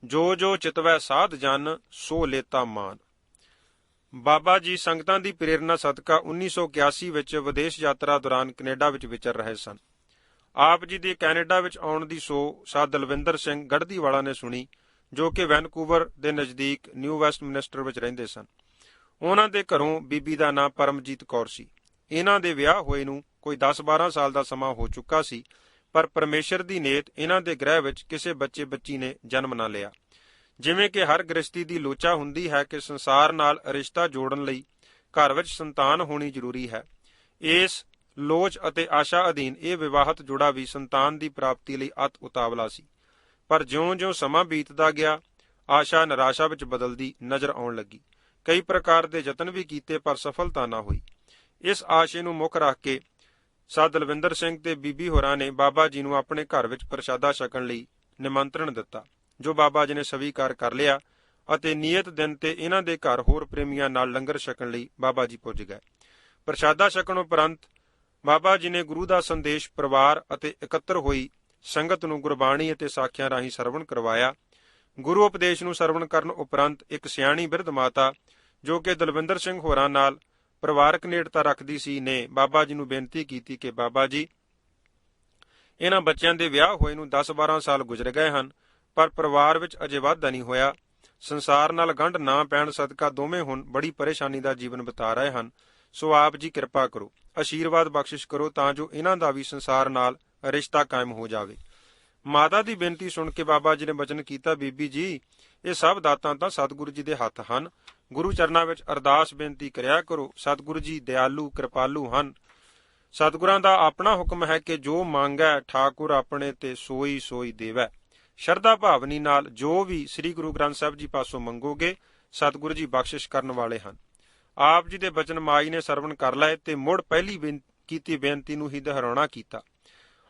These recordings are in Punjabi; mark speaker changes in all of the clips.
Speaker 1: ਜੋ ਜੋ ਚਿਤਵੈ ਸਾਧ ਜਨ ਸੋ ਲੇਤਾ ਮਾਨ। ਬਾਬਾ ਜੀ ਸੰਗਤਾਂ ਦੀ ਪ੍ਰੇਰਨਾ ਸਦਕਾ 1981 ਵਿੱਚ ਵਿਦੇਸ਼ ਯਾਤਰਾ ਦੌਰਾਨ ਕੈਨੇਡਾ ਵਿੱਚ ਵਿਚਰ ਰਹੇ ਸਨ। ਆਪ ਜੀ ਦੇ ਕੈਨੇਡਾ ਵਿੱਚ ਆਉਣ ਦੀ ਸੋ ਸਾਧ ਦਲਵਿੰਦਰ ਸਿੰਘ ਗੜ੍ਹਦੀਵਾਲਾ ਨੇ ਸੁਣੀ, ਜੋ ਕਿ ਵੈਨਕੂਵਰ ਦੇ ਨਜ਼ਦੀਕ ਨਿਊ ਵੈਸਟਮਿਨਿਸਟਰ ਵਿੱਚ ਰਹਿੰਦੇ ਸਨ। ਉਹਨਾਂ ਦੇ ਘਰੋਂ ਬੀਬੀ ਦਾ ਨਾਂ ਪਰਮਜੀਤ ਕੌਰ ਸੀ। ਇਹਨਾਂ ਦੇ ਵਿਆਹ ਹੋਏ ਨੂੰ ਕੋਈ 10-12 ਸਾਲ ਦਾ ਸਮਾਂ ਹੋ ਚੁੱਕਾ ਸੀ, ਪਰ ਪਰਮੇਸ਼ਰ ਦੀ ਨੇਤ ਇਹਨਾਂ ਦੇ ਗ੍ਰਹਿ ਵਿੱਚ ਕਿਸੇ ਬੱਚੇ ਬੱਚੀ ਨੇ ਜਨਮ ਨਾ ਲਿਆ। ਜਿਵੇਂ ਕਿ ਹਰ ਗ੍ਰਸਤੀ ਦੀ ਲੋਚਾ ਹੁੰਦੀ ਹੈ ਕਿ ਸੰਸਾਰ ਨਾਲ ਰਿਸ਼ਤਾ ਜੋੜਨ ਲਈ ਘਰ ਵਿੱਚ ਸੰਤਾਨ ਹੋਣੀ ਜ਼ਰੂਰੀ ਹੈ, ਇਸ ਲੋਚ ਅਤੇ ਆਸ਼ਾ ਅਧੀਨ ਇਹ ਵਿਵਾਹਤ ਜੋੜਾ ਵੀ ਸੰਤਾਨ ਦੀ ਪ੍ਰਾਪਤੀ ਲਈ ਅਤ ਉਤਾਵਲਾ ਸੀ। ਪਰ ਜਿਉਂ-ਜਿਉਂ ਸਮਾਂ ਬੀਤਦਾ ਗਿਆ, ਆਸ਼ਾ ਨਿਰਾਸ਼ਾ ਵਿੱਚ ਬਦਲਦੀ ਨਜ਼ਰ ਆਉਣ ਲੱਗੀ। ਕਈ ਪ੍ਰਕਾਰ ਦੇ ਯਤਨ ਵੀ ਕੀਤੇ, ਪਰ ਸਫਲਤਾ ਨਾ ਹੋਈ। ਇਸ ਆਸ਼ੇ ਨੂੰ ਮੁੱਖ ਰੱਖ ਕੇ ਸਾਧ ਦਲਵਿੰਦਰ ਸਿੰਘ ਤੇ ਬੀਬੀ ਹੋਰਾਂ ਨੇ ਬਾਬਾ ਜੀ ਨੂੰ ਆਪਣੇ ਘਰ ਵਿੱਚ ਪ੍ਰਸ਼ਾਦਾ ਛਕਣ ਲਈ ਨਿਮੰਤਰਣ ਦਿੱਤਾ, ਜੋ ਬਾਬਾ ਜੀ ਨੇ ਸਵੀਕਾਰ ਕਰ ਲਿਆ ਅਤੇ ਨਿਯਤ ਦਿਨ ਤੇ ਇਹਨਾਂ ਦੇ ਘਰ ਹੋਰ ਪ੍ਰੇਮੀਆਂ ਨਾਲ ਲੰਗਰ ਛਕਣ ਲਈ ਬਾਬਾ ਜੀ ਪੁੱਜ ਗਏ। ਪ੍ਰਸ਼ਾਦਾ ਛਕਣ ਉਪਰੰਤ ਬਾਬਾ ਜੀ ਨੇ ਗੁਰੂ ਦਾ ਸੰਦੇਸ਼ ਪਰਿਵਾਰ ਅਤੇ ਇਕੱਤਰ ਹੋਈ ਸੰਗਤ ਨੂੰ ਗੁਰਬਾਣੀ ਅਤੇ ਸਾਖੀਆਂ ਰਾਹੀਂ ਸਰਵਣ ਕਰਵਾਇਆ। ਗੁਰੂ ਉਪਦੇਸ਼ ਨੂੰ ਸਰਵਣ ਕਰਨ ਉਪਰੰਤ ਇੱਕ ਸਿਆਣੀ ਬਿਰਧ ਮਾਤਾ, ਜੋ ਕਿ ਦਲਵਿੰਦਰ ਸਿੰਘ ਹੋਰਾਂ ਨਾਲ ਪਰਿਵਾਰਕ ਨੇੜਤਾ ਰੱਖਦੀ ਸੀ, ਨੇ ਬਾਬਾ ਜੀ ਨੂੰ ਬੇਨਤੀ ਕੀਤੀ ਕਿ ਬਾਬਾ ਜੀ, ਇਹਨਾਂ ਬੱਚਿਆਂ ਦੇ ਵਿਆਹ ਹੋਏ ਨੂੰ 10-12 ਸਾਲ ਗੁਜ਼ਰ ਗਏ ਹਨ, ਪਰ ਪਰਿਵਾਰ ਵਿੱਚ ਅਜੇ ਵਾਧਾ ਨਹੀਂ ਹੋਇਆ। ਸੰਸਾਰ ਨਾਲ ਗੰਢ ਨਾ ਪੈਣ ਸਦਕਾ ਦੋਵੇਂ ਹੁਣ ਬੜੀ ਪਰੇਸ਼ਾਨੀ ਦਾ ਜੀਵਨ ਬਿਤਾ ਰਹੇ ਹਨ। ਸੋ ਆਪ ਜੀ ਕਿਰਪਾ ਕਰੋ, ਆਸ਼ੀਰਵਾਦ ਬਖਸ਼ਿਸ਼ ਕਰੋ, ਤਾਂ ਜੋ ਇਹਨਾਂ ਦਾ ਵੀ ਸੰਸਾਰ ਨਾਲ ਰਿਸ਼ਤਾ ਕਾਇਮ ਹੋ ਜਾਵੇ। ਮਾਤਾ ਦੀ ਬੇਨਤੀ ਸੁਣ ਕੇ ਬਾਬਾ ਜੀ ਨੇ ਬਚਨ ਕੀਤਾ, ਬੀਬੀ ਜੀ, ਇਹ ਸਭ ਦਾਤਾਂ ਤਾਂ ਸਤਿਗੁਰੂ ਜੀ ਦੇ ਹੱਥ ਹਨ। ਗੁਰੂ ਚਰਨਾਂ ਵਿੱਚ ਅਰਦਾਸ ਬੇਨਤੀ ਕਰਿਆ ਕਰੋ। ਸਤਿਗੁਰੂ ਜੀ ਦਿਆਲੂ ਕਿਰਪਾਲੂ ਹਨ। ਸਤਿਗੁਰਾਂ ਦਾ ਆਪਣਾ ਹੁਕਮ ਹੈ ਕਿ ਜੋ ਮੰਗੈ ਠਾਕੁਰ ਆਪਣੇ ਤੇ ਸੋਈ ਸੋਈ ਦੇਵੈ। ਸ਼ਰਧਾ ਭਾਵਨੀ ਨਾਲ ਜੋ ਵੀ ਸ੍ਰੀ ਗੁਰੂ ਗ੍ਰੰਥ ਸਾਹਿਬ ਜੀ ਪਾਸੋਂ ਮੰਗੋਗੇ, ਸਤਿਗੁਰੂ ਜੀ ਬਖਸ਼ਿਸ਼ ਕਰਨ ਵਾਲੇ ਹਨ। ਆਪ ਜੀ ਦੇ ਬਚਨ ਮਾਈ ਨੇ ਸਰਵਣ ਕਰ ਲਏ ਤੇ ਮੁੜ ਪਹਿਲੀ ਕੀਤੀ ਬੇਨਤੀ ਨੂੰ ਹੀ ਦੁਹਰਾਉਣਾ ਕੀਤਾ।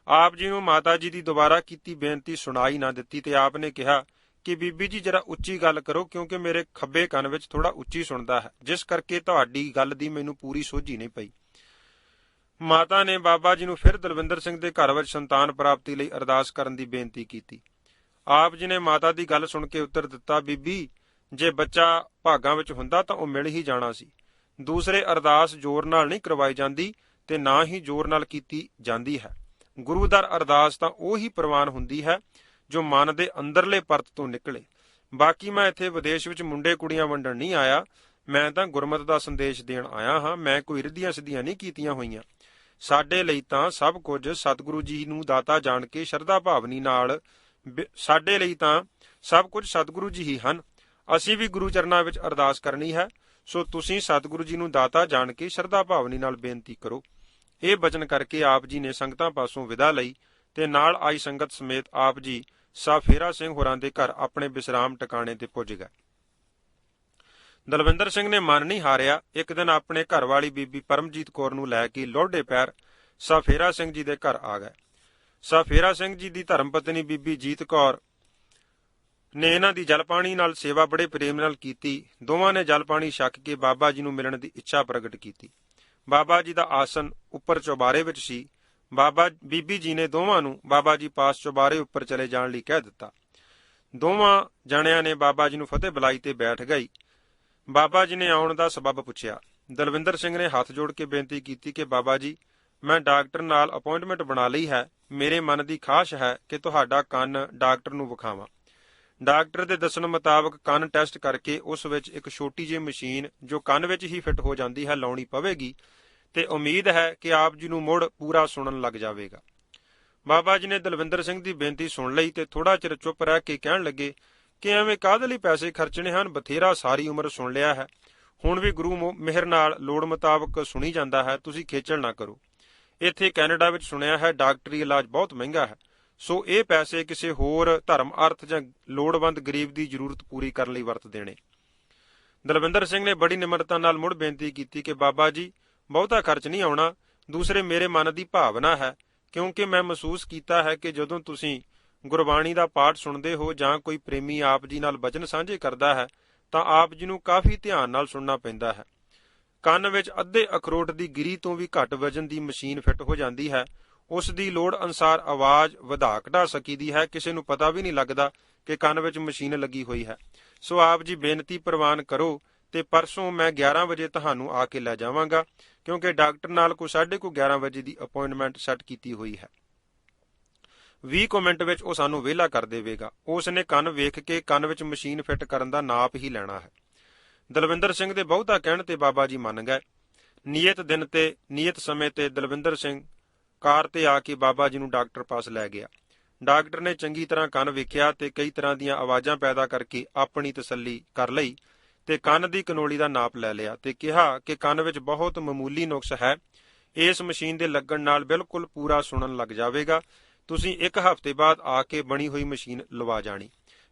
Speaker 1: ਆਪ ਜੀ ਨੂੰ ਮਾਤਾ ਜੀ ਦੀ ਦੁਬਾਰਾ ਕੀਤੀ ਬੇਨਤੀ ਸੁਣਾਈ ਨਾ ਦਿੱਤੀ ਤੇ ਆਪ ਨੇ ਕਿਹਾ ਕਿ ਬੀਬੀ ਜੀ ਜਰਾ ਉੱਚੀ ਗੱਲ ਕਰੋ, ਕਿਉਂਕਿ ਮੇਰੇ ਖੱਬੇ ਕੰਨ ਵਿੱਚ ਥੋੜਾ ਉੱਚੀ ਸੁਣਦਾ ਹੈ, ਜਿਸ ਕਰਕੇ ਤੁਹਾਡੀ ਗੱਲ ਦੀ ਮੈਨੂੰ ਪੂਰੀ ਸੋਝੀ ਨਹੀਂ ਪਈ। ਮਾਤਾ ਨੇ ਬਾਬਾ ਜੀ ਨੂੰ ਫਿਰ ਦਲਵਿੰਦਰ ਸਿੰਘ ਦੇ ਘਰ ਵਿੱਚ ਸੰਤਾਨ ਪ੍ਰਾਪਤੀ ਲਈ ਅਰਦਾਸ ਕਰਨ ਦੀ ਬੇਨਤੀ ਕੀਤੀ। ਆਪ ਜੀ ਨੇ ਮਾਤਾ ਦੀ ਗੱਲ ਸੁਣ ਕੇ ਉੱਤਰ ਦਿੱਤਾ, ਬੀਬੀ, ਜੇ ਬੱਚਾ ਭਾਗਾਂ ਵਿੱਚ ਹੁੰਦਾ ਤਾਂ ਉਹ ਮਿਲ ਹੀ ਜਾਣਾ ਸੀ। ਦੂਸਰੇ ਅਰਦਾਸ ਜ਼ੋਰ ਨਾਲ ਨਹੀਂ ਕਰਵਾਈ ਜਾਂਦੀ ਤੇ ਨਾ ਹੀ ਜ਼ੋਰ ਨਾਲ ਕੀਤੀ ਜਾਂਦੀ ਹੈ। ਗੁਰੂ ਦਰ ਅਰਦਾਸ ਤਾਂ ਉਹ ਹੀ ਪ੍ਰਵਾਨ ਹੁੰਦੀ ਹੈ ਜੋ ਮਨ ਦੇ ਅੰਦਰਲੇ ਪਰਤ ਤੋਂ ਨਿਕਲੇ। ਬਾਕੀ ਮੈਂ ਇੱਥੇ ਵਿਦੇਸ਼ ਵਿੱਚ ਮੁੰਡੇ ਕੁੜੀਆਂ ਵੰਡਣ ਨਹੀਂ ਆਇਆ, ਮੈਂ ਤਾਂ ਗੁਰਮਤ ਦਾ ਸੰਦੇਸ਼ ਦੇਣ ਆਇਆ ਹਾਂ। ਮੈਂ ਕੋਈ ਰਿੱਧੀਆਂ ਸਿੱਧੀਆਂ ਨਹੀਂ ਕੀਤੀਆਂ ਹੋਈਆਂ। ਸਾਡੇ ਲਈ ਤਾਂ ਸਭ ਕੁਝ ਸਤਿਗੁਰੂ ਜੀ ਨੂੰ ਦਾਤਾ ਜਾਣ ਕੇ ਸ਼ਰਧਾ ਭਾਵਨੀ ਨਾਲ ਸਾਡੇ ਲਈ ਤਾਂ ਸਭ ਕੁਝ ਸਤਿਗੁਰੂ ਜੀ ਹੀ ਹਨ। ਅਸੀਂ ਵੀ ਗੁਰੂ ਚਰਨਾਂ ਵਿੱਚ ਅਰਦਾਸ ਕਰਨੀ ਹੈ। ਸੋ ਤੁਸੀਂ ਸਤਿਗੁਰੂ ਜੀ ਨੂੰ ਦਾਤਾ ਜਾਣ ਕੇ ਸ਼ਰਧਾ ਭਾਵਨੀ ਨਾਲ ਬੇਨਤੀ ਕਰੋ। ਇਹ ਬਚਨ ਕਰਕੇ ਆਪ ਜੀ ਨੇ ਸੰਗਤਾਂ ਪਾਸੋਂ ਵਿਦਾ ਲਈ ਤੇ ਨਾਲ ਆਈ ਸੰਗਤ ਸਮੇਤ ਆਪ ਜੀ ਸਾਹ ਫੇਰਾ ਸਿੰਘ ਹੋਰਾਂ ਦੇ ਘਰ ਆਪਣੇ ਵਿਸਰਾਮ ਟਿਕਾਣੇ ਤੇ ਪੁੱਜ ਗਏ। ਦਲਵਿੰਦਰ ਸਿੰਘ ਨੇ ਮਨ ਨਹੀਂ ਹਾਰਿਆ। ਇੱਕ ਦਿਨ ਆਪਣੇ ਘਰ ਵਾਲੀ ਬੀਬੀ ਪਰਮਜੀਤ ਕੌਰ ਨੂੰ ਲੈ ਕੇ ਲੋਢੇ ਪੈਰ ਸਾਹ ਫੇਰਾ ਸਿੰਘ ਜੀ ਦੇ ਘਰ ਆ ਗਏ। ਸਾਹ ਫੇਰਾ ਸਿੰਘ ਜੀ ਦੀ ਧਰਮ ਪਤਨੀ ਬੀਬੀ ਜੀਤ ਕੌਰ ਨੇ ਇਹਨਾਂ ਦੀ ਜਲ ਪਾਣੀ ਨਾਲ ਸੇਵਾ ਬੜੇ ਪ੍ਰੇਮ ਨਾਲ ਕੀਤੀ। ਦੋਵਾਂ ਨੇ ਜਲ ਪਾਣੀ ਛਕ ਕੇ ਬਾਬਾ ਜੀ ਨੂੰ ਮਿਲਣ ਦੀ ਇੱਛਾ ਪ੍ਰਗਟ ਕੀਤੀ। ਬਾਬਾ ਜੀ ਦਾ ਆਸਨ ਉੱਪਰ ਚੁਬਾਰੇ ਵਿੱਚ ਸੀ। ਬੀਬੀ ਜੀ ਨੇ ਦੋਵਾਂ ਨੂੰ ਬਾਬਾ ਜੀ ਪਾਸ ਚੁਬਾਰੇ ਉੱਪਰ ਚਲੇ ਜਾਣ ਲਈ ਕਹਿ ਦਿੱਤਾ। ਦੋਵਾਂ ਜਣਿਆਂ ਨੇ ਬਾਬਾ ਜੀ ਨੂੰ ਫਤਿਹ ਬੁਲਾਈ ਤੇ ਬੈਠ ਗਈ। ਬਾਬਾ ਜੀ ਨੇ ਆਉਣ ਦਾ ਸਬਬ ਪੁੱਛਿਆ। ਦਲਵਿੰਦਰ ਸਿੰਘ ਨੇ ਹੱਥ ਜੋੜ ਕੇ ਬੇਨਤੀ ਕੀਤੀ ਕਿ ਬਾਬਾ ਜੀ, ਮੈਂ ਡਾਕਟਰ ਨਾਲ ਅਪਾਇੰਟਮੈਂਟ ਬਣਾ ਲਈ ਹੈ। ਮੇਰੇ ਮਨ ਦੀ ਖਾਸ਼ ਹੈ ਕਿ ਤੁਹਾਡਾ ਕੰਨ ਡਾਕਟਰ ਨੂੰ ਵਿਖਾਵਾਂ। ਡਾਕਟਰ ਦੇ ਦੱਸਣ ਮੁਤਾਬਕ ਕੰਨ ਟੈਸਟ ਕਰਕੇ ਉਸ ਵਿੱਚ ਇੱਕ ਛੋਟੀ ਜਿਹੀ ਮਸ਼ੀਨ ਜੋ ਕੰਨ ਵਿੱਚ ਹੀ ਫਿੱਟ ਹੋ ਜਾਂਦੀ ਹੈ ਲਾਉਣੀ ਪਵੇਗੀ ਤੇ ਉਮੀਦ ਹੈ ਕਿ ਆਪ ਜੀ ਨੂੰ ਮੁੜ ਪੂਰਾ ਸੁਣਨ ਲੱਗ ਜਾਵੇਗਾ। ਬਾਬਾ ਜੀ ਨੇ ਦਲਵਿੰਦਰ ਸਿੰਘ ਦੀ ਬੇਨਤੀ ਸੁਣ ਲਈ ਤੇ ਥੋੜਾ ਚਿਰ ਚੁੱਪ ਰਹਿ ਕੇ ਕਹਿਣ ਲੱਗੇ ਕਿ ਐਵੇਂ ਕਾਹਦੇ ਲਈ ਪੈਸੇ ਖਰਚਣੇ ਹਨ, ਬਥੇਰਾ ਸਾਰੀ ਉਮਰ ਸੁਣ ਲਿਆ ਹੈ। ਹੁਣ ਵੀ ਗੁਰੂ ਮਿਹਰ ਨਾਲ ਲੋੜ ਮੁਤਾਬਕ ਸੁਣੀ ਜਾਂਦਾ ਹੈ, ਤੁਸੀਂ ਖੇਚਲ ਨਾ ਕਰੋ। ਇੱਥੇ ਕੈਨੇਡਾ ਵਿੱਚ ਸੁਣਿਆ ਹੈ ਡਾਕਟਰੀ ਇਲਾਜ ਬਹੁਤ ਮਹਿੰਗਾ ਹੈ, ਸੋ ਇਹ ਪੈਸੇ ਕਿਸੇ ਹੋਰ ਧਰਮ ਅਰਥ ਜਾਂ ਲੋੜਵੰਦ ਗਰੀਬ ਦੀ ਜ਼ਰੂਰਤ ਪੂਰੀ ਕਰਨ ਲਈ ਵਰਤ ਦੇਣੇ। ਦਲਵਿੰਦਰ ਸਿੰਘ ਨੇ ਬੜੀ ਨਿਮਰਤਾ ਨਾਲ ਮੁੜ ਬੇਨਤੀ ਕੀਤੀ ਕਿ ਬਾਬਾ ਜੀ, ਬਹੁਤਾ ਖਰਚ ਨਹੀਂ ਆਉਣਾ। ਦੂਸਰੇ ਮੇਰੇ ਮਨ ਦੀ ਭਾਵਨਾ ਹੈ, ਕਿਉਂਕਿ ਮੈਂ ਮਹਿਸੂਸ ਕੀਤਾ ਹੈ ਕਿ ਜਦੋਂ ਤੁਸੀਂ ਗੁਰਬਾਣੀ ਦਾ ਪਾਠ ਸੁਣਦੇ ਹੋ ਜਾਂ ਕੋਈ ਪ੍ਰੇਮੀ ਆਪ ਜੀ ਨਾਲ ਬਚਨ ਸਾਂਝੇ ਕਰਦਾ ਹੈ ਤਾਂ ਆਪ ਜੀ ਨੂੰ ਕਾਫੀ ਧਿਆਨ ਨਾਲ ਸੁਣਨਾ ਪੈਂਦਾ ਹੈ। ਕੰਨ ਵਿੱਚ ਅੱਧੇ ਅਖਰੋਟ ਦੀ ਗਿਰੀ ਤੋਂ ਵੀ ਘੱਟ ਵਜ਼ਨ ਦੀ ਮਸ਼ੀਨ ਫਿੱਟ ਹੋ ਜਾਂਦੀ ਹੈ। ਉਸ ਦੀ ਲੋੜ ਅਨੁਸਾਰ ਆਵਾਜ਼ ਵਧਾ ਘਟਾ ਸਕੀਦੀ ਹੈ। ਕਿਸੇ ਨੂੰ ਪਤਾ ਵੀ ਨਹੀਂ ਲੱਗਦਾ ਕਿ ਕੰਨ ਵਿੱਚ ਮਸ਼ੀਨ ਲੱਗੀ ਹੋਈ ਹੈ। ਸੋ ਆਪ ਜੀ ਬੇਨਤੀ ਪ੍ਰਵਾਨ ਕਰੋ ਤੇ ਪਰਸੋਂ ਮੈਂ 11 ਵਜੇ ਤੁਹਾਨੂੰ ਆ ਕੇ ਲੈ ਜਾਵਾਂਗਾ, ਕਿਉਂਕਿ ਡਾਕਟਰ ਨਾਲ ਕੋਈ 11:30 ਵਜੇ ਦੀ ਅਪਾਇੰਟਮੈਂਟ ਸੈੱਟ ਕੀਤੀ ਹੋਈ ਹੈ। 20 ਮਿੰਟ ਵਿੱਚ ਉਹ ਸਾਨੂੰ ਵਿਹਲਾ ਕਰ ਦੇਵੇਗਾ। ਉਸ ਨੇ ਕੰਨ ਵੇਖ ਕੇ ਕੰਨ ਵਿੱਚ ਮਸ਼ੀਨ ਫਿੱਟ ਕਰਨ ਦਾ ਨਾਪ ਹੀ ਲੈਣਾ ਹੈ। ਦਲਵਿੰਦਰ ਸਿੰਘ ਦੇ ਬਹੁਤਾ ਕਹਿਣ ਤੇ ਬਾਬਾ ਜੀ ਮੰਨ ਗਏ। ਨਿਯਤ ਦਿਨ ਤੇ ਨਿਯਤ ਸਮੇਂ ਤੇ ਦਲਵਿੰਦਰ ਸਿੰਘ ਕਾਰ ਤੇ ਆ ਕੇ ਬਾਬਾ ਜੀ ਨੂੰ ਡਾਕਟਰ ਪਾਸ ਲੈ ਗਿਆ। ਡਾਕਟਰ ਨੇ ਚੰਗੀ ਤਰ੍ਹਾਂ ਕੰਨ ਵੇਖਿਆ ਤੇ ਕਈ ਤਰ੍ਹਾਂ ਦੀਆਂ ਆਵਾਜ਼ਾਂ ਪੈਦਾ ਕਰਕੇ ਆਪਣੀ ਤਸੱਲੀ ਕਰ ਲਈ ਤੇ ਕੰਨ ਦੀ ਕਨੋਲੀ ਦਾ ਨਾਪ ਲੈ ਲਿਆ ਤੇ ਕਿਹਾ ਕਿ ਕੰਨ ਵਿੱਚ ਬਹੁਤ ਮਾਮੂਲੀ ਨੁਕਸ ਹੈ। ਇਸ ਮਸ਼ੀਨ ਦੇ ਲੱਗਣ ਨਾਲ ਬਿਲਕੁਲ ਪੂਰਾ ਸੁਣਨ ਲੱਗ ਜਾਵੇਗਾ। ਤੁਸੀਂ 1 ਹਫ਼ਤੇ ਬਾਅਦ ਆ ਕੇ ਬਣੀ ਹੋਈ ਮਸ਼ੀਨ ਲਵਾ ਜਾਣੀ।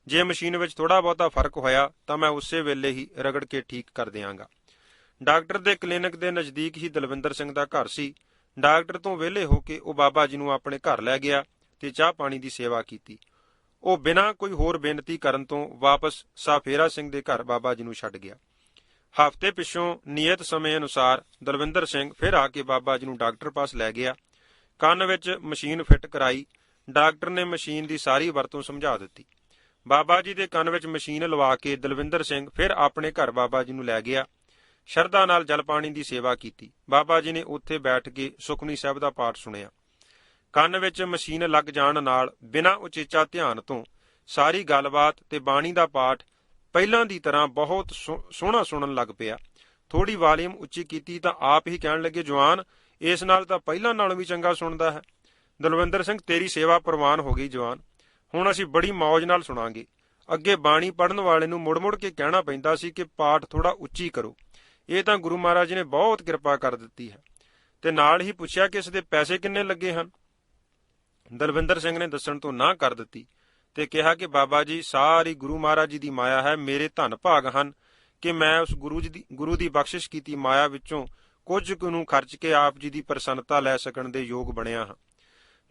Speaker 1: ਜੇ ਮਸ਼ੀਨ ਵਿੱਚ ਥੋੜਾ ਬਹੁਤਾ ਫਰਕ ਹੋਇਆ ਤਾਂ ਮੈਂ ਉਸੇ ਵੇਲੇ ਹੀ ਰਗੜ ਕੇ ਠੀਕ ਕਰ ਦਿਆਂਗਾ। ਡਾਕਟਰ ਦੇ ਕਲੀਨਿਕ ਦੇ ਨਜ਼ਦੀਕ ਹੀ ਦਲਵਿੰਦਰ ਸਿੰਘ ਦਾ ਘਰ ਸੀ। ਡਾਕਟਰ ਤੋਂ ਵਿਹਲੇ ਹੋ ਕੇ ਉਹ ਬਾਬਾ ਜੀ ਨੂੰ ਆਪਣੇ ਘਰ ਲੈ ਗਿਆ ਤੇ ਚਾਹ ਪਾਣੀ ਦੀ ਸੇਵਾ ਕੀਤੀ। ਉਹ ਬਿਨਾਂ ਕੋਈ ਹੋਰ ਬੇਨਤੀ ਕਰਨ ਤੋਂ ਵਾਪਸ ਸਾਫੇਰਾ ਸਿੰਘ ਦੇ ਘਰ ਬਾਬਾ ਜੀ ਨੂੰ ਛੱਡ ਗਿਆ। ਹਫ਼ਤੇ ਪਿੱਛੋਂ ਨਿਯਤ ਸਮੇਂ ਅਨੁਸਾਰ ਦਲਵਿੰਦਰ ਸਿੰਘ ਫਿਰ ਆ ਕੇ ਬਾਬਾ ਜੀ ਨੂੰ ਡਾਕਟਰ ਪਾਸ ਲੈ ਗਿਆ। ਕੰਨ ਵਿੱਚ ਮਸ਼ੀਨ ਫਿੱਟ ਕਰਾਈ। ਡਾਕਟਰ ਨੇ ਮਸ਼ੀਨ ਦੀ ਸਾਰੀ ਵਰਤੋਂ ਸਮਝਾ ਦਿੱਤੀ। ਬਾਬਾ ਜੀ ਦੇ ਕੰਨ ਵਿੱਚ ਮਸ਼ੀਨ ਲਵਾ ਕੇ ਦਲਵਿੰਦਰ ਸਿੰਘ ਫਿਰ ਆਪਣੇ ਘਰ ਬਾਬਾ ਜੀ ਨੂੰ ਲੈ ਗਿਆ। ਸ਼ਰਧਾ ਨਾਲ ਜਲ ਪਾਣੀ ਦੀ ਸੇਵਾ ਕੀਤੀ। ਬਾਬਾ ਜੀ ਨੇ ਉੱਥੇ ਬੈਠ ਕੇ ਸੁਖਮਨੀ ਸਾਹਿਬ ਦਾ ਪਾਠ ਸੁਣਿਆ। ਕੰਨ ਵਿੱਚ ਮਸ਼ੀਨ ਲੱਗ ਜਾਣ ਨਾਲ ਬਿਨਾਂ ਉਚੇਚਾ ਧਿਆਨ ਤੋਂ ਸਾਰੀ ਗੱਲਬਾਤ ਤੇ ਬਾਣੀ ਦਾ ਪਾਠ ਪਹਿਲਾਂ ਦੀ ਤਰ੍ਹਾਂ ਬਹੁਤ ਸੋਹਣਾ ਸੁਣਨ ਲੱਗ ਪਿਆ। ਥੋੜੀ ਵਾਲੀਅਮ ਉੱਚੀ ਕੀਤੀ ਤਾਂ ਆਪ ਹੀ ਕਹਿਣ ਲੱਗੇ, ਜਵਾਨ, ਇਸ ਨਾਲ ਤਾਂ ਪਹਿਲਾਂ ਨਾਲੋਂ ਵੀ ਚੰਗਾ ਸੁਣਦਾ ਹੈ। ਦਲਵਿੰਦਰ ਸਿੰਘ, ਤੇਰੀ ਸੇਵਾ ਪ੍ਰਵਾਨ ਹੋ ਗਈ ਜਵਾਨ। ਹੁਣ ਅਸੀਂ ਬੜੀ ਮੌਜ ਨਾਲ ਸੁਣਾਂਗੇ। ਅੱਗੇ ਬਾਣੀ ਪੜ੍ਹਨ ਵਾਲੇ ਨੂੰ ਮੁੜ-ਮੁੜ ਕੇ ਕਹਿਣਾ ਪੈਂਦਾ ਸੀ ਕਿ ਪਾਠ ਥੋੜਾ ਉੱਚੀ ਕਰੋ। ਇਹ ਤਾਂ ਗੁਰੂ ਮਹਾਰਾਜ ਜੀ ਨੇ ਬਹੁਤ ਕਿਰਪਾ ਕਰ ਦਿੱਤੀ ਹੈ। ਤੇ ਨਾਲ ਹੀ ਪੁੱਛਿਆ ਕਿ ਇਸ ਦੇ ਪੈਸੇ ਕਿੰਨੇ ਲੱਗੇ ਹਨ। ਦਲਵਿੰਦਰ ਸਿੰਘ ਨੇ ਦੱਸਣ ਤੋਂ ਨਾ ਕਰ ਦਿੱਤੀ ਤੇ ਕਿਹਾ ਕਿ ਬਾਬਾ ਜੀ, ਸਾਰੀ ਗੁਰੂ ਮਹਾਰਾਜ ਜੀ ਦੀ ਮਾਇਆ ਹੈ। ਮੇਰੇ ਧਨ ਭਾਗ ਹਨ ਕਿ ਮੈਂ ਉਸ ਗੁਰੂ ਦੀ ਬਖਸ਼ਿਸ਼ ਕੀਤੀ ਮਾਇਆ ਵਿੱਚੋਂ ਕੁਝ ਕੁ ਨੂੰ ਖਰਚ ਕੇ ਆਪ ਜੀ ਦੀ ਪ੍ਰਸੰਨਤਾ ਲੈ ਸਕਣ ਦੇ ਯੋਗ ਬਣਿਆ ਹਾਂ।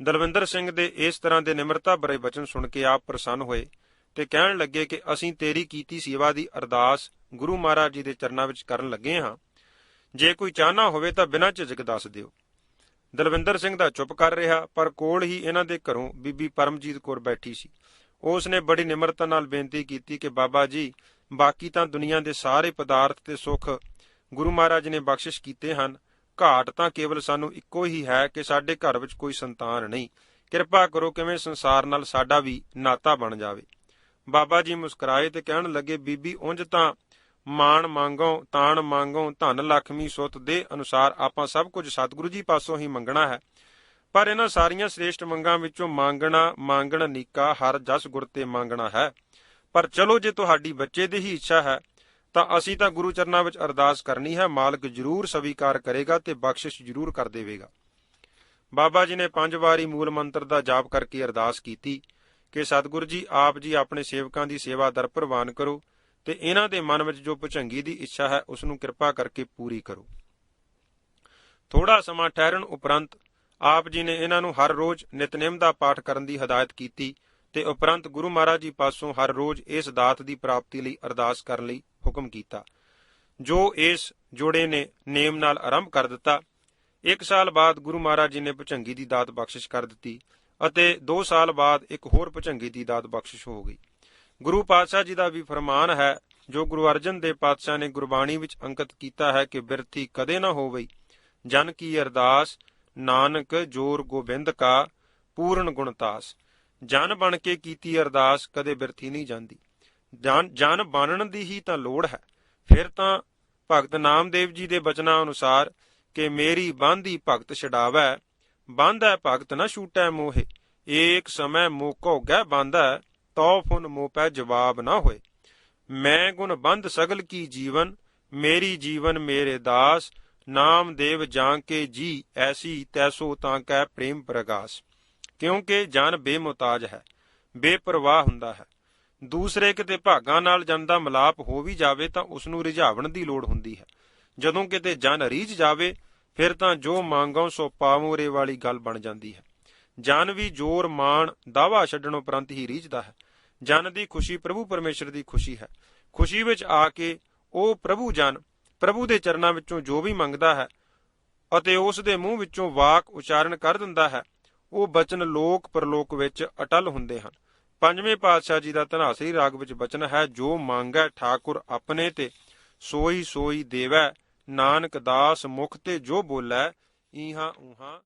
Speaker 1: ਦਲਵਿੰਦਰ ਸਿੰਘ ਦੇ ਇਸ ਤਰ੍ਹਾਂ ਦੇ ਨਿਮਰਤਾ ਭਰੇ ਬਚਨ ਸੁਣ ਕੇ ਆਪ ਪ੍ਰਸੰਨ ਹੋਏ ਤੇ ਕਹਿਣ ਲੱਗੇ ਕਿ ਅਸੀਂ ਤੇਰੀ ਕੀਤੀ ਸੇਵਾ ਦੀ ਅਰਦਾਸ ਗੁਰੂ ਮਹਾਰਾਜ ਜੀ ਦੇ ਚਰਨਾਂ ਵਿੱਚ ਕਰਨ ਲੱਗੇ ਹਾਂ। ਜੇ ਕੋਈ ਚਾਹਨਾ ਹੋਵੇ ਤਾਂ ਬਿਨਾਂ ਝਿਜਕ ਦੱਸ ਦਿਓ। ਦਲਵਿੰਦਰ ਸਿੰਘ ਦਾ ਚੁੱਪ ਕਰ ਰਿਹਾ, ਪਰ ਕੋਲ ਹੀ ਇਹਨਾਂ ਦੇ ਘਰੋਂ ਬੀਬੀ ਪਰਮਜੀਤ ਕੌਰ ਬੈਠੀ ਸੀ। ਉਸ ਨੇ ਬੜੀ ਨਿਮਰਤਾ ਨਾਲ ਬੇਨਤੀ ਕੀਤੀ ਕਿ ਬਾਬਾ ਜੀ, ਬਾਕੀ ਤਾਂ ਦੁਨੀਆ ਦੇ ਸਾਰੇ ਪਦਾਰਥ ਤੇ ਸੁੱਖ ਗੁਰੂ ਮਹਾਰਾਜ ਨੇ ਬਖਸ਼ਿਸ਼ ਕੀਤੇ ਹਨ। ਘਾਟ ਤਾਂ ਕੇਵਲ ਸਾਨੂੰ ਇੱਕੋ ਹੀ ਹੈ ਕਿ ਸਾਡੇ ਘਰ ਵਿੱਚ ਕੋਈ ਸੰਤਾਨ ਨਹੀਂ। ਕਿਰਪਾ ਕਰੋ ਕਿਵੇਂ ਸੰਸਾਰ ਨਾਲ ਸਾਡਾ ਵੀ ਨਾਤਾ ਬਣ ਜਾਵੇ। ਬਾਬਾ ਜੀ ਮੁਸਕਰਾਏ ਤੇ ਕਹਿਣ ਲੱਗੇ, ਬੀਬੀ, ਉਂਝ ਤਾਂ ਮਾਣ ਮੰਗੋ ਤਾਣ ਮੰਗੋ ਧਨ ਲਖਮੀ ਸੁੱਤ ਦੇ ਅਨੁਸਾਰ ਆਪਾਂ ਸਭ ਕੁਝ ਸਤਿਗੁਰੂ ਜੀ ਪਾਸੋਂ ਹੀ ਮੰਗਣਾ ਹੈ। ਪਰ ਇਹਨਾਂ ਸਾਰੀਆਂ ਸ੍ਰੇਸ਼ਟ ਮੰਗਾਂ ਵਿੱਚੋਂ ਮੰਗਣ ਨੀਕਾ ਹਰ ਜਸ ਗੁਰ ਤੇ ਮੰਗਣਾ ਹੈ। ਪਰ ਚਲੋ, ਜੇ ਤੁਹਾਡੀ ਬੱਚੇ ਦੀ ਹੀ ਇੱਛਾ ਹੈ ਤਾਂ ਅਸੀਂ ਤਾਂ ਗੁਰੂ ਚਰਨਾਂ ਵਿੱਚ ਅਰਦਾਸ ਕਰਨੀ ਹੈ। ਮਾਲਕ ਜ਼ਰੂਰ ਸਵੀਕਾਰ ਕਰੇਗਾ ਤੇ ਬਖਸ਼ਿਸ਼ ਜ਼ਰੂਰ ਕਰ ਦੇਵੇਗਾ। ਬਾਬਾ ਜੀ ਨੇ 5 ਵਾਰੀ ਮੂਲ ਮੰਤਰ ਦਾ ਜਾਪ ਕਰਕੇ ਅਰਦਾਸ ਕੀਤੀ ਕਿ ਸਤਿਗੁਰੂ ਜੀ, ਆਪ ਜੀ ਆਪਣੇ ਸੇਵਕਾਂ ਦੀ ਸੇਵਾ ਦਰ ਪ੍ਰਵਾਨ ਕਰੋ ਤੇ ਇਹਨਾਂ ਦੇ ਮਨ ਵਿੱਚ ਜੋ ਭੁਜੰਗੀ ਦੀ ਇੱਛਾ ਹੈ ਉਸ ਨੂੰ ਕਿਰਪਾ ਕਰਕੇ ਪੂਰੀ ਕਰੋ। ਥੋੜਾ ਸਮਾਂ ਠਹਿਰਨ ਉਪਰੰਤ ਆਪ ਜੀ ਨੇ ਇਹਨਾਂ ਨੂੰ ਹਰ ਰੋਜ਼ ਨਿਤਨੇਮ ਦਾ ਪਾਠ ਕਰਨ ਦੀ ਹਦਾਇਤ ਕੀਤੀ ਤੇ ਉਪਰੰਤ ਗੁਰੂ ਮਹਾਰਾਜ ਜੀ ਪਾਸੋਂ ਹਰ ਰੋਜ਼ ਇਸ ਦਾਤ ਦੀ ਪ੍ਰਾਪਤੀ ਲਈ ਅਰਦਾਸ ਕਰਨ ਲਈ ਹੁਕਮ ਕੀਤਾ, ਜੋ ਇਸ ਜੋੜੇ ਨੇ ਨੇਮ ਨਾਲ ਆਰੰਭ ਕਰ ਦਿੱਤਾ। 1 ਸਾਲ ਬਾਅਦ ਗੁਰੂ ਮਹਾਰਾਜ ਜੀ ਨੇ ਭੁਜੰਗੀ ਦੀ ਦਾਤ ਬਖਸ਼ਿਸ਼ ਕਰ ਦਿੱਤੀ ਅਤੇ 2 ਸਾਲ ਬਾਅਦ ਇੱਕ ਹੋਰ ਭੁਜੰਗੀ ਦੀ ਦਾਤ ਬਖਸ਼ਿਸ਼ ਹੋ ਗਈ। ਗੁਰੂ ਪਾਤਸ਼ਾਹ ਜੀ ਦਾ ਵੀ ਫਰਮਾਨ ਹੈ, ਜੋ ਗੁਰੂ ਅਰਜਨ ਦੇਵ ਪਾਤਸ਼ਾਹ ਨੇ ਗੁਰਬਾਣੀ ਵਿੱਚ ਅੰਕਿਤ ਕੀਤਾ ਹੈ ਕਿ ਬਿਰਥੀ ਕਦੇ ਨਾ ਹੋਵਈ ਜਨ ਕੀ ਅਰਦਾਸ, ਨਾਨਕ ਜੋਰ ਗੋਬਿੰਦ ਕਾ ਪੂਰਨ ਗੁਣਤਾਸ। ਜਨ ਬਣ ਕੇ ਕੀਤੀ ਅਰਦਾਸ ਕਦੇ ਬਿਰਥੀ ਨਹੀਂ ਜਾਂਦੀ। ਜਨ ਬਣਨ ਦੀ ਹੀ ਤਾਂ ਲੋੜ ਹੈ। ਫਿਰ ਤਾਂ ਭਗਤ ਨਾਮਦੇਵ ਜੀ ਦੇ ਬਚਨਾਂ ਅਨੁਸਾਰ ਕਿ ਮੇਰੀ ਬਾਂਧੀ ਭਗਤ ਛਡਾਵੈ, ਬਾਂਧੈ ਭਗਤ ਨਾ ਛੂਟੈ ਮੋਹੇ, ਏਕ ਸਮੈ ਮੋਕੋ ਗਹਿ ਬਾਂਧੈ, ਤਉ ਫੁਨ ਮੋਹ ਪੈ ਜਵਾਬ ਨਾ ਹੋਏ। ਮੈਂ ਗੁਣ ਬੰਧ ਸਗਲ ਕੀ ਜੀਵਨ, ਮੇਰੀ ਜੀਵਨ ਮੇਰੇ ਦਾਸ, ਨਾਮਦੇਵ ਜਾਂ ਕੇ ਜੀ, ਐਸੀ ਤੈਸੋ ਤਾਂ ਕੈ ਪ੍ਰੇਮ ਪ੍ਰਗਾਸ। ਕਿਉਂਕਿ ਜਨ ਬੇਮੁਤਾਜ ਹੈ, ਬੇਪਰਵਾਹ ਹੁੰਦਾ ਹੈ। ਦੂਸਰੇ ਕਿਤੇ ਭਾਗਾਂ ਨਾਲ ਜਨ ਦਾ ਮਿਲਾਪ ਹੋ ਵੀ ਜਾਵੇ ਤਾਂ ਉਸ ਨੂੰ ਰਿਝਾਵਣ ਦੀ ਲੋੜ ਹੁੰਦੀ ਹੈ। ਜਦੋਂ ਕਿਤੇ ਜਨ ਰੀਝ ਜਾਵੇ ਫਿਰ ਤਾਂ ਜੋ ਮੰਗੋ ਸੋ ਪਾਵੋਰੇ ਵਾਲੀ ਗੱਲ ਬਣ ਜਾਂਦੀ ਹੈ। ਜਨ ਵੀ ਜ਼ੋਰ ਮਾਣ ਦਾਵਾ ਛੱਡਣ ਉਪਰੰਤ ਹੀ ਰੀਝਦਾ ਹੈ। ਜਨ ਦੀ ਖੁਸ਼ੀ ਪ੍ਰਭੂ ਪਰਮੇਸ਼ਰ ਦੀ ਖੁਸ਼ੀ ਹੈ। ਖੁਸ਼ੀ ਵਿੱਚ ਆ ਕੇ ਉਹ ਪ੍ਰਭੂ ਦੇ ਚਰਨਾਂ ਵਿੱਚੋਂ ਜੋ ਵੀ ਮੰਗਦਾ ਹੈ ਅਤੇ ਉਸ ਦੇ ਮੂੰਹ ਵਿੱਚੋਂ ਵਾਕ ਉਚਾਰਨ ਕਰ ਦਿੰਦਾ ਹੈ ਉਹ ਬਚਨ ਲੋਕ ਪਰਲੋਕ ਵਿੱਚ ਅਟਲ ਹੁੰਦੇ ਹਨ। ਪੰਜਵੇਂ ਪਾਤਸ਼ਾਹ ਜੀ ਦਾ ਧਨਾਸਰੀ ਰਾਗ ਵਿੱਚ ਬਚਨ ਹੈ, ਜੋ ਮੰਗੈ ਠਾਕੁਰ ਆਪਣੇ ਤੇ ਸੋਈ ਸੋਈ ਦੇਵੈ, ਨਾਨਕ ਦਾਸ ਮੁਖ ਤੇ ਜੋ ਬੋਲੈ ਈਹਾਂ ਊਹਾਂ